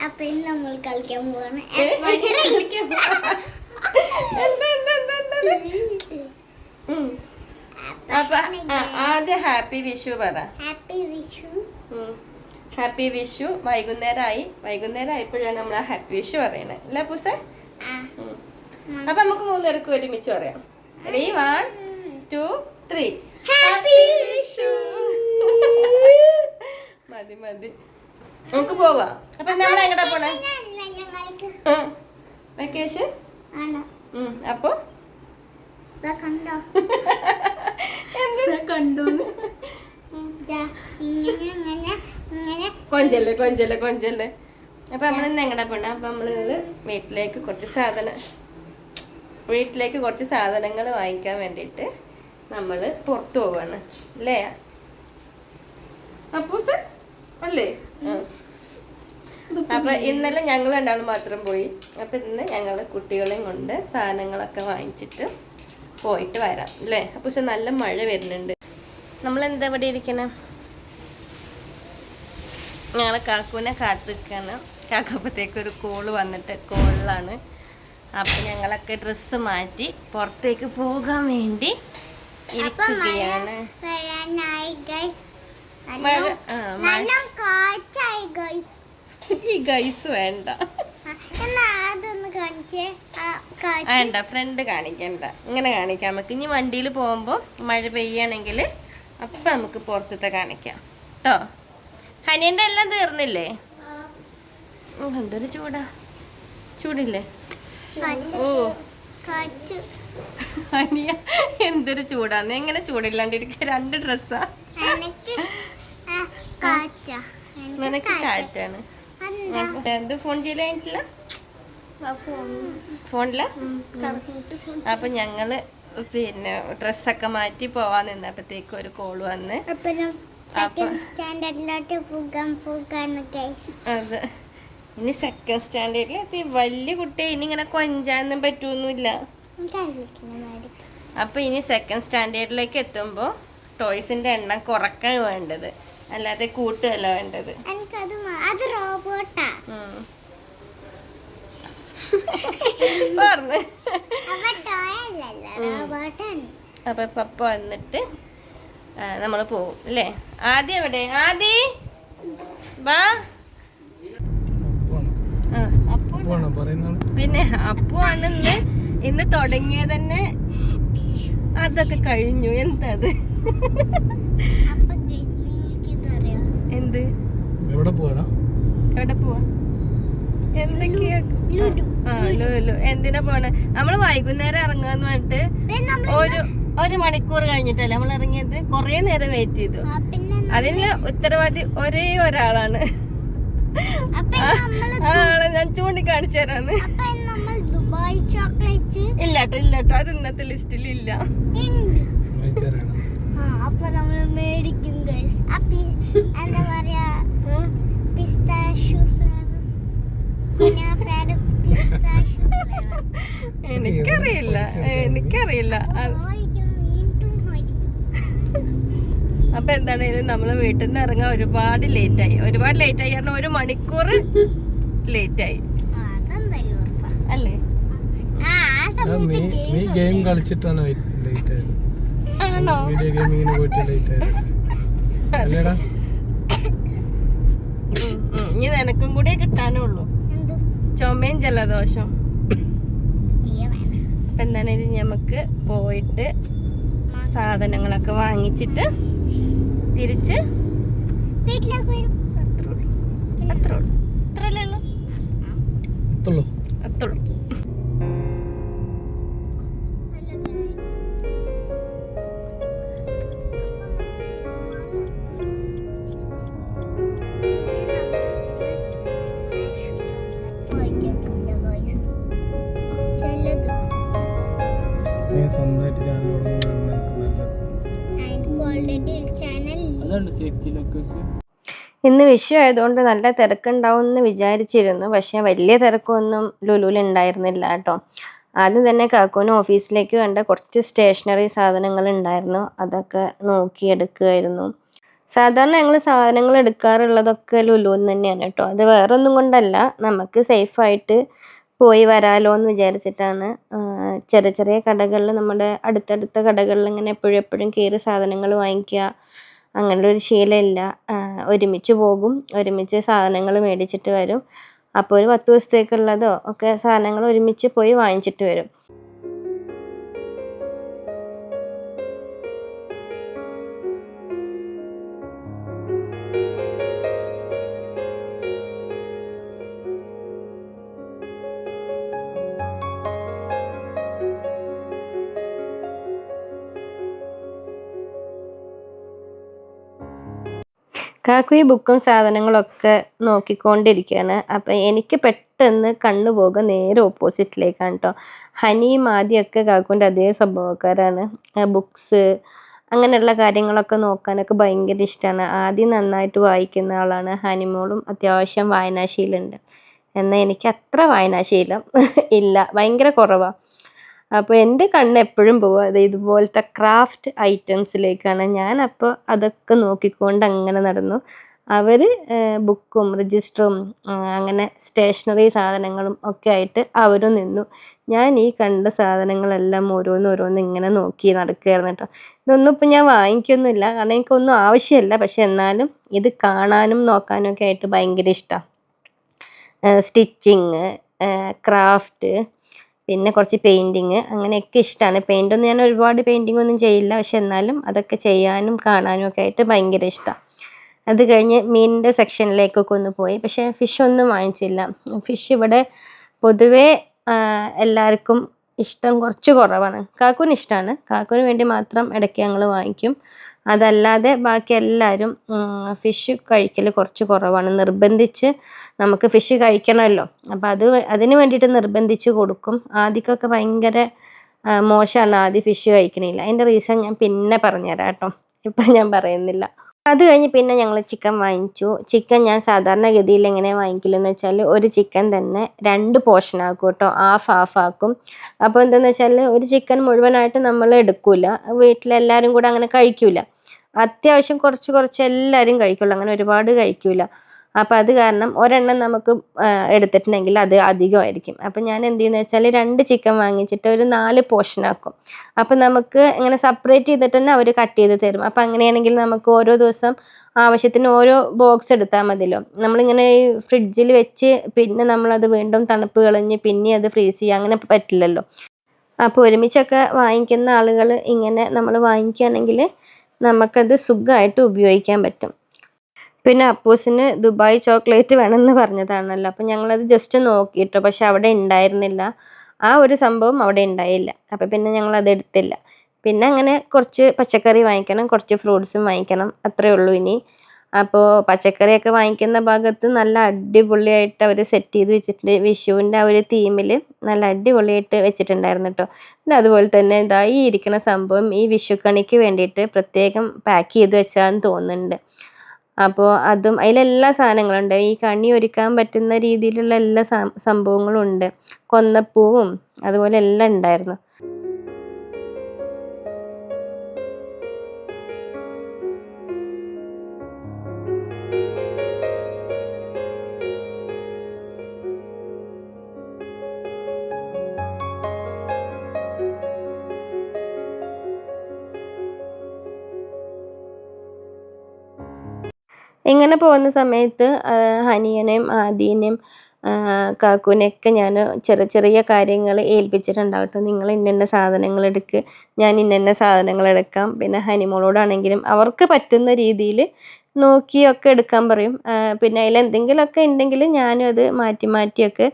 അപ്പൊ ഇന്ന് നമ്മൾ കളിക്കാൻ പോവാണ്. അപ്പൊ ആദ്യം ഹാപ്പി വിഷു പറ. ഹാപ്പി വിഷു. ഹാപ്പി വിഷു. വൈകുന്നേരം ആയപ്പോഴാണ് നമ്മൾ ആ ഹാപ്പി വിഷു പറയണേ അല്ലേ പൂസ? അപ്പൊ നമുക്ക് മൂന്നുപേർക്കും ഒരുമിച്ച് പറയാം. റെഡി? 1 2 3. ഹാപ്പി വിഷു. മതി നമുക്ക് പോവാ. അപ്പൊ നമ്മൾ എങ്ങടാ പോണേ? വെക്കേഷൻ. അപ്പൊ കണ്ടോ കണ്ടോ കൊഞ്ചല്ലേ. അപ്പൊ നമ്മൾ ഇന്ന് എങ്ങടാ പോണേ? അപ്പൊ നമ്മള് വീട്ടിലേക്ക് കുറച്ച് സാധനങ്ങൾ വാങ്ങിക്കാൻ വേണ്ടിട്ട് നമ്മള് പുറത്തു പോവാണ് അല്ലേ അപ്പൂസ് അല്ലേ? അപ്പൊ ഇന്നലെ ഞങ്ങൾ രണ്ടാളും മാത്രം പോയി. അപ്പൊ ഇന്ന് ഞങ്ങള് കുട്ടികളെയും കൊണ്ട് സാധനങ്ങളൊക്കെ വാങ്ങിച്ചിട്ട് പോയിട്ട് വരാം അല്ലേ അപ്പൂസ്? നല്ല മഴ വരുന്നുണ്ട്. നമ്മളെന്താ ഇവിടെ ഇരിക്കണം? ഞങ്ങളെ കാക്കുവിനെ കാത്തിരിക്കാണ്. കാക്കപ്പത്തേക്ക് ഒരു കോള് വന്നിട്ട് കോളിലാണ്. അപ്പൊ ഞങ്ങളൊക്കെ ഡ്രസ്സ് മാറ്റി പുറത്തേക്ക് പോകാൻ വേണ്ടി ഇരിക്കുകയാണ്. ഈ ഗൈസ് വേണ്ട ഫ്രണ്ട് കാണിക്കണ്ട, ഇങ്ങനെ കാണിക്കാം നമുക്ക്. ഇനി വണ്ടിയിൽ പോകുമ്പോൾ മഴ പെയ്യാണെങ്കിൽ അപ്പം നമുക്ക് പുറത്തത്തെ കാണിക്കാം കേട്ടോ. ഹനിയൻ്റെ എല്ലാം തീർന്നില്ലേ? എന്തൊരു ചൂടില്ലേ? ഓ ഹനിയ എന്തൊരു ചൂടാന്ന്. എങ്ങനെ ചൂടില്ലാണ്ടിരിക്കുക? 2 ഡ്രസ്സാ. നിനക്ക് കാറ്റാണ്. എന്ത് ഫോൺ ചെയ്യലായിട്ടില്ല? ഫോണില്ല. അപ്പൊ ഞങ്ങള് പിന്നെ ഡ്രസ്സൊക്കെ മാറ്റി പോവാൻ നിന്നപ്പോഴത്തേക്ക് ഒരു കോള് വന്ന്. അതെ, ഇനി സെക്കൻഡ് സ്റ്റാൻഡേർഡിൽ എത്തി. വലിയ കുട്ടിയെ ഇനി ഇങ്ങനെ കൊഞ്ചാനൊന്നും പറ്റൂന്നില്ല. അപ്പൊ ഇനി സെക്കൻഡ് സ്റ്റാൻഡേർഡിലേക്ക് എത്തുമ്പോ ടോയ്സിന്റെ എണ്ണം കുറക്കാൻ വേണ്ടത്, അല്ലാതെ കൂട്ടുകയല്ല വേണ്ടത്. പറഞ്ഞു. അപ്പൊ പപ്പ വന്നിട്ട് നമ്മള് പോവും അല്ലേ? ആദ്യം എവിടെ? ആദി ബാ. പിന്നെ അപ്പു ആണ് ഇന്ന് തുടങ്ങിയത് തന്നെ. അതൊക്കെ കഴിഞ്ഞു. എന്തത്? എന്ത്? എവിടെ പോവാ? എന്തൊക്കെയാ? ലുലു. എന്തിനാ പോണേ? നമ്മള് വൈകുന്നേരം ഇറങ്ങാന്ന് പറഞ്ഞിട്ട് ഒരു മണിക്കൂർ കഴിഞ്ഞിട്ടല്ലേ നമ്മൾ ഇറങ്ങിയത്. കൊറേ നേരം വെയിറ്റ് ചെയ്തു. അതിന് ഉത്തരവാദി ഒരേ ഒരാളാണ്. ആളെ ഞാൻ ചൂണ്ടിക്കാണിച്ചു തരാന്ന്. ഇല്ലാട്ടോ അത് ഇന്നത്തെ ലിസ്റ്റിൽ ഇല്ല. അപ്പൊ നമ്മള് മേടിക്കും. എന്താ പറയാ, എനിക്കറിയില്ല. അപ്പൊ എന്താണേലും നമ്മള് വീട്ടിൽ നിന്ന് ഇറങ്ങാൻ ഒരുപാട് ലേറ്റായി കാരണം 1 മണിക്കൂർ ലേറ്റായി അല്ലേ? നീ ഗെയിം കളിച്ചിട്ടാണ് ലേറ്റ് ആയത്. ആണോ? വീഡിയോ ഗെയിമിങ്ങിന് പോയിട്ട് ലേറ്റ് ആയത് അല്ലേടാ? ഇനി നിനക്കും കൂടെ കിട്ടാനുള്ളൂ ചുമയും ജലദോഷം. അപ്പൊ എന്താണേലും നമുക്ക് പോയിട്ട് സാധനങ്ങളൊക്കെ വാങ്ങിച്ചിട്ട് തിരിച്ച് വീട്ടിലേക്ക് വരും. അത്രല്ലേ ഉള്ളൂ. സ്വന്തമായിട്ട് ചാനൽ ഇന്ന് വിഷു ആയതുകൊണ്ട് നല്ല തിരക്കുണ്ടാവും എന്ന് വിചാരിച്ചിരുന്നു. പക്ഷെ വലിയ തിരക്കൊന്നും ലുലുവിൽ ഉണ്ടായിരുന്നില്ല കേട്ടോ. ആദ്യം തന്നെ കാക്കൂന് ഓഫീസിലേക്ക് കണ്ട കുറച്ച് സ്റ്റേഷനറി സാധനങ്ങൾ ഉണ്ടായിരുന്നു. അതൊക്കെ നോക്കിയെടുക്കുകയായിരുന്നു. സാധാരണ ഞങ്ങൾ സാധനങ്ങൾ എടുക്കാറുള്ളതൊക്കെ ലുലുന്ന് തന്നെയാണ് കേട്ടോ. അത് വേറൊന്നും കൊണ്ടല്ല, നമുക്ക് സേഫായിട്ട് പോയി വരാമല്ലോ എന്ന് വിചാരിച്ചിട്ടാണ്. ചെറിയ ചെറിയ കടകളിൽ, നമ്മുടെ അടുത്തടുത്ത കടകളിൽ ഇങ്ങനെ എപ്പോഴും എപ്പോഴും കയറി സാധനങ്ങൾ വാങ്ങിക്കുക അങ്ങനെ ഒരു ശീലമില്ല. ഒരുമിച്ച് പോകും, ഒരുമിച്ച് സാധനങ്ങൾ മേടിച്ചിട്ട് വരും. അപ്പോൾ ഒരു 10 ദിവസത്തേക്കുള്ളതോ ഒക്കെ സാധനങ്ങൾ ഒരുമിച്ച് പോയി വാങ്ങിച്ചിട്ട് വരും. കാക്കു ഈ ബുക്കും സാധനങ്ങളൊക്കെ നോക്കിക്കൊണ്ടിരിക്കുകയാണ്. അപ്പം എനിക്ക് പെട്ടെന്ന് കണ്ണു പോകുക നേരെ ഓപ്പോസിറ്റിലേക്കാണ് കേട്ടോ. ഹനിയും ആദ്യമൊക്കെ കാക്കുവിൻ്റെ അതേ സ്വഭാവക്കാരാണ്. ബുക്സ് അങ്ങനെയുള്ള കാര്യങ്ങളൊക്കെ നോക്കാനൊക്കെ ഭയങ്കര ഇഷ്ടമാണ്. ആദ്യം നന്നായിട്ട് വായിക്കുന്ന ആളാണ്. ഹനിമോളും അത്യാവശ്യം വായനാശീലമുണ്ട്. എന്നാൽ എനിക്ക് അത്ര വായനാശീലം ഇല്ല, ഭയങ്കര കുറവാണ്. അപ്പോൾ എൻ്റെ കണ്ണ് എപ്പോഴും പോവുക അത് ഇതുപോലത്തെ ക്രാഫ്റ്റ് ഐറ്റംസിലേക്കാണ്. ഞാനപ്പോൾ അതൊക്കെ നോക്കിക്കൊണ്ട് അങ്ങനെ നടന്നു. അവർ ബുക്കും രജിസ്റ്ററും അങ്ങനെ സ്റ്റേഷനറി സാധനങ്ങളും ഒക്കെ ആയിട്ട് അവരും നിന്നു. ഞാൻ ഈ കണ്ട സാധനങ്ങളെല്ലാം ഓരോന്നോരോന്ന് ഇങ്ങനെ നോക്കി നടക്കുകയായിരുന്നു കേട്ടോ. ഇതൊന്നും ഇപ്പം ഞാൻ വാങ്ങിക്കൊന്നുമില്ല, കാരണം എനിക്കൊന്നും ആവശ്യമില്ല. പക്ഷെ എന്നാലും ഇത് കാണാനും നോക്കാനും ഒക്കെ ആയിട്ട് ഭയങ്കര ഇഷ്ടമാണ്. സ്റ്റിച്ചിങ്, ക്രാഫ്റ്റ്, പിന്നെ കുറച്ച് പെയിൻറ്റിങ് അങ്ങനെയൊക്കെ ഇഷ്ടമാണ്. പെയിൻ്റൊന്നും ഞാൻ ഒരുപാട് പെയിൻറ്റിങ് ഒന്നും ചെയ്യില്ല, പക്ഷെ എന്നാലും അതൊക്കെ ചെയ്യാനും കാണാനും ഒക്കെ ആയിട്ട് ഭയങ്കര ഇഷ്ടമാണ്. അത് കഴിഞ്ഞ് മീനിൻ്റെ സെക്ഷനിലേക്കൊക്കെ ഒന്ന് പോയി. പക്ഷേ ഫിഷൊന്നും വാങ്ങിച്ചില്ല. ഫിഷ് ഇവിടെ പൊതുവേ എല്ലാവർക്കും ഇഷ്ടം കുറച്ച് കുറവാണ്. കാക്കുവിന് ഇഷ്ടമാണ്, കാക്കുവിന് വേണ്ടി മാത്രം ഇടയ്ക്ക് ഞങ്ങൾ വാങ്ങിക്കും. അതല്ലാതെ ബാക്കി എല്ലാവരും ഫിഷ് കഴിക്കൽ കുറച്ച് കുറവാണ്. നിർബന്ധിച്ച് നമുക്ക് ഫിഷ് കഴിക്കണമല്ലോ, അപ്പോൾ അതിന് വേണ്ടിയിട്ട് നിർബന്ധിച്ച് കൊടുക്കും. ആദ്യമൊക്കെ ഭയങ്കര മോശമാണ്, ആദ്യം ഫിഷ് കഴിക്കണില്ല. അതിൻ്റെ റീസൺ ഞാൻ പിന്നെ പറഞ്ഞുതരാം കേട്ടോ, ഇപ്പം ഞാൻ പറയുന്നില്ല. അത് കഴിഞ്ഞ് പിന്നെ ഞങ്ങൾ ചിക്കൻ വാങ്ങിച്ചു. ചിക്കൻ ഞാൻ സാധാരണഗതിയിൽ എങ്ങനെ വാങ്ങിക്കില്ലെന്ന് വെച്ചാൽ ഒരു ചിക്കൻ തന്നെ 2 പോർഷൻ ആക്കും കേട്ടോ, ഹാഫ് ആക്കും. അപ്പോൾ എന്താണെന്ന് വെച്ചാൽ ഒരു ചിക്കൻ മുഴുവനായിട്ട് നമ്മൾ എടുക്കില്ല, വീട്ടിലെല്ലാവരും കൂടെ അങ്ങനെ കഴിക്കില്ല. അത്യാവശ്യം കുറച്ച് എല്ലാവരും കഴിക്കുള്ളൂ, അങ്ങനെ ഒരുപാട് കഴിക്കില്ല. അപ്പോൾ അത് കാരണം ഒരെണ്ണം നമുക്ക് എടുത്തിട്ടുണ്ടെങ്കിൽ അത് അധികമായിരിക്കും. അപ്പം ഞാൻ എന്ത് ചെയ്യുന്നത് വെച്ചാൽ 2 ചിക്കൻ വാങ്ങിച്ചിട്ട് ഒരു 4 പോർഷൻ ആക്കും. അപ്പം നമുക്ക് ഇങ്ങനെ സെപ്പറേറ്റ് ചെയ്തിട്ട് തന്നെ അവർ കട്ട് ചെയ്ത് തരും. അപ്പം അങ്ങനെയാണെങ്കിൽ നമുക്ക് ഓരോ ദിവസം ആവശ്യത്തിന് ഓരോ ബോക്സ് എടുത്താൽ മതിയല്ലോ. നമ്മളിങ്ങനെ ഈ ഫ്രിഡ്ജിൽ വെച്ച് പിന്നെ നമ്മളത് വീണ്ടും തണുപ്പ് കളഞ്ഞ് പിന്നെ അത് ഫ്രീസ് ചെയ്യുക, അങ്ങനെ പറ്റില്ലല്ലോ. അപ്പോൾ ഒരുമിച്ചൊക്കെ വാങ്ങിക്കുന്ന ആളുകൾ ഇങ്ങനെ നമ്മൾ വാങ്ങിക്കുകയാണെങ്കിൽ നമുക്കത് സുഖമായിട്ട് ഉപയോഗിക്കാൻ പറ്റും. പിന്നെ അപ്പൂസിന് ദുബായ് ചോക്ലേറ്റ് വേണമെന്ന് പറഞ്ഞതാണല്ലോ, അപ്പം ഞങ്ങളത് ജസ്റ്റ് നോക്കിയിട്ടോ, പക്ഷെ അവിടെ ഉണ്ടായിരുന്നില്ല. ആ ഒരു സംഭവം അവിടെ ഉണ്ടായില്ല. അപ്പം പിന്നെ ഞങ്ങളത് എടുത്തില്ല. പിന്നെ അങ്ങനെ കുറച്ച് പച്ചക്കറി വാങ്ങിക്കണം, കുറച്ച് ഫ്രൂട്ട്സും വാങ്ങിക്കണം, അത്രയേ ഉള്ളൂ ഇനി. അപ്പോൾ പച്ചക്കറിയൊക്കെ വാങ്ങിക്കുന്ന ഭാഗത്ത് നല്ല അടിപൊളിയായിട്ട് അവർ സെറ്റ് ചെയ്ത് വെച്ചിട്ടുണ്ട്. വിഷുവിൻ്റെ ആ ഒരു തീമിൽ നല്ല അടിപൊളിയായിട്ട് വെച്ചിട്ടുണ്ടായിരുന്നു കേട്ടോ. പിന്നെ അതുപോലെ തന്നെ ഇതാ ഈ ഇരിക്കുന്ന സംഭവം ഈ വിഷുക്കണിക്ക് വേണ്ടിയിട്ട് പ്രത്യേകം പാക്ക് ചെയ്ത് വെച്ചാന്ന് തോന്നുന്നുണ്ട്. അപ്പോൾ അതും അതിലെല്ലാ സാധനങ്ങളുണ്ട്, ഈ കണി ഒരുക്കാൻ പറ്റുന്ന രീതിയിലുള്ള എല്ലാ സംഭവങ്ങളും ഉണ്ട്. കൊന്നപ്പൂവും അതുപോലെ എല്ലാം ഉണ്ടായിരുന്നു. ഇങ്ങനെ പോകുന്ന സമയത്ത് ഹനിയനെയും ആദീനെയും കാക്കുവിനെയൊക്കെ ഞാൻ ചെറിയ ചെറിയ കാര്യങ്ങൾ ഏൽപ്പിച്ചിട്ടുണ്ടാവും കേട്ടോ. നിങ്ങൾ ഇന്ന സാധനങ്ങൾ എടുക്ക്, ഞാൻ ഇന്ന സാധനങ്ങൾ എടുക്കാം. പിന്നെ ഹനിമോളോടാണെങ്കിലും അവർക്ക് പറ്റുന്ന രീതിയിൽ നോക്കിയൊക്കെ എടുക്കാൻ പറയും. പിന്നെ അതിലെന്തെങ്കിലുമൊക്കെ ഉണ്ടെങ്കിൽ ഞാനും അത് മാറ്റിയൊക്കെ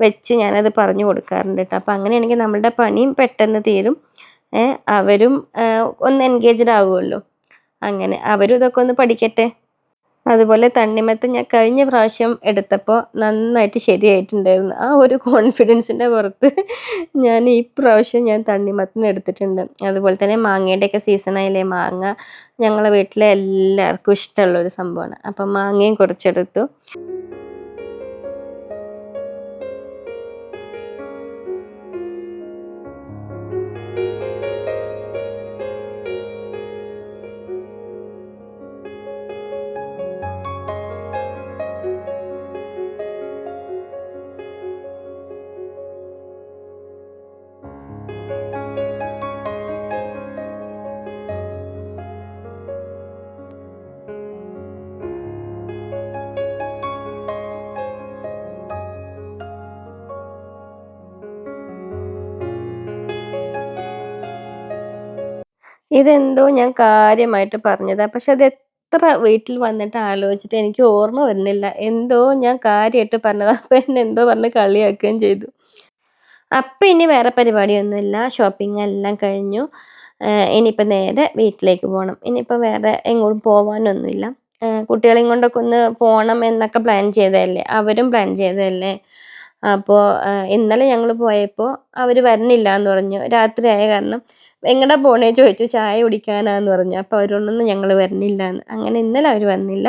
വെച്ച് ഞാനത് പറഞ്ഞു കൊടുക്കാറുണ്ട് കേട്ടോ. അപ്പോൾ അങ്ങനെയാണെങ്കിൽ നമ്മളുടെ പണിയും പെട്ടെന്ന് തീരും, അവരും ഒന്ന് എൻഗേജ്ഡ് ആവുമല്ലോ. അങ്ങനെ അവരും ഇതൊക്കെ ഒന്ന് പഠിക്കട്ടെ. അതുപോലെ തണ്ണിമത്തൻ ഞാൻ കഴിഞ്ഞ പ്രാവശ്യം എടുത്തപ്പോൾ നന്നായിട്ട് ശരിയായിട്ടുണ്ടായിരുന്നു. ആ ഒരു കോൺഫിഡൻസിൻ്റെ പുറത്ത് ഞാൻ ഈ പ്രാവശ്യം ഞാൻ തണ്ണിമത്തൻ എടുത്തിട്ടുണ്ട്. അതുപോലെ തന്നെ മാങ്ങയുടെയൊക്കെ സീസണായില്ലേ, മാങ്ങ ഞങ്ങളെ വീട്ടിലെ എല്ലാവർക്കും ഇഷ്ടമുള്ളൊരു സംഭവമാണ്. അപ്പം മാങ്ങയും കുറച്ചെടുത്തു. ഇതെന്തോ ഞാൻ കാര്യമായിട്ട് പറഞ്ഞതാ, പക്ഷെ അത് എത്ര വീട്ടിൽ വന്നിട്ട് ആലോചിച്ചിട്ട് എനിക്ക് ഓർമ്മ വരുന്നില്ല. എന്തോ ഞാൻ കാര്യമായിട്ട് പറഞ്ഞതാ, അപ്പം എന്നെ എന്തോ പറഞ്ഞ് കളിയാക്കുകയും ചെയ്തു. അപ്പം ഇനി വേറെ പരിപാടിയൊന്നുമില്ല, ഷോപ്പിംഗ് എല്ലാം കഴിഞ്ഞു. ഇനിയിപ്പോൾ നേരെ വീട്ടിലേക്ക് പോകണം. ഇനിയിപ്പോൾ വേറെ എങ്ങോട്ടും പോകാനൊന്നുമില്ല. കുട്ടികളെയും കൊണ്ടൊക്കെ ഒന്ന് പോകണം എന്നൊക്കെ പ്ലാൻ ചെയ്തതല്ലേ, അവരും പ്ലാൻ ചെയ്തതല്ലേ. അപ്പോൾ ഇന്നലെ ഞങ്ങൾ പോയപ്പോൾ അവർ വരുന്നില്ല എന്ന് പറഞ്ഞു. രാത്രിയായ കാരണം എങ്ങടാ പോണേ ചോദിച്ചു. ചായ കുടിക്കാനാന്ന് പറഞ്ഞു. അപ്പോൾ അവരോടൊന്നും ഞങ്ങൾ വരുന്നില്ല എന്ന്. അങ്ങനെ ഇന്നലെ അവർ വന്നില്ല.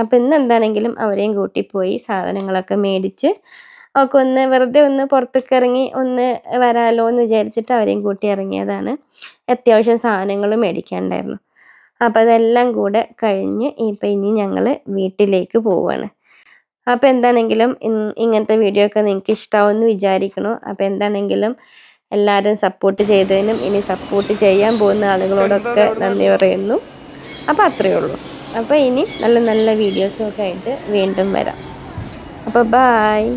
അപ്പോൾ ഇന്ന് എന്താണെങ്കിലും അവരെയും കൂട്ടിപ്പോയി സാധനങ്ങളൊക്കെ മേടിച്ച് ഒക്കെ ഒന്ന് വെറുതെ ഒന്ന് പുറത്തേക്ക് ഇറങ്ങി ഒന്ന് വരാമല്ലോ എന്ന് വിചാരിച്ചിട്ട് അവരെയും കൂട്ടി ഇറങ്ങിയതാണ്. അത്യാവശ്യം സാധനങ്ങൾ മേടിക്കാനുണ്ടായിരുന്നു. അപ്പോൾ അതെല്ലാം കൂടെ കഴിഞ്ഞ് ഇനി ഞങ്ങൾ വീട്ടിലേക്ക് പോവുകയാണ്. അപ്പോൾ എന്താണെങ്കിലും ഇങ്ങനത്തെ വീഡിയോ ഒക്കെ നിങ്ങൾക്ക് ഇഷ്ടമാവുമെന്ന് വിചാരിക്കണു. അപ്പോൾ എന്താണെങ്കിലും എല്ലാവരും സപ്പോർട്ട് ചെയ്തതിനും ഇനി സപ്പോർട്ട് ചെയ്യാൻ പോകുന്ന ആളുകളോടൊക്കെ നന്ദി പറയുന്നു. അപ്പോൾ അത്രയേ ഉള്ളൂ. അപ്പോൾ ഇനി നല്ല നല്ല വീഡിയോസൊക്കെ ആയിട്ട് വീണ്ടും വരാം. അപ്പോൾ ബായ്.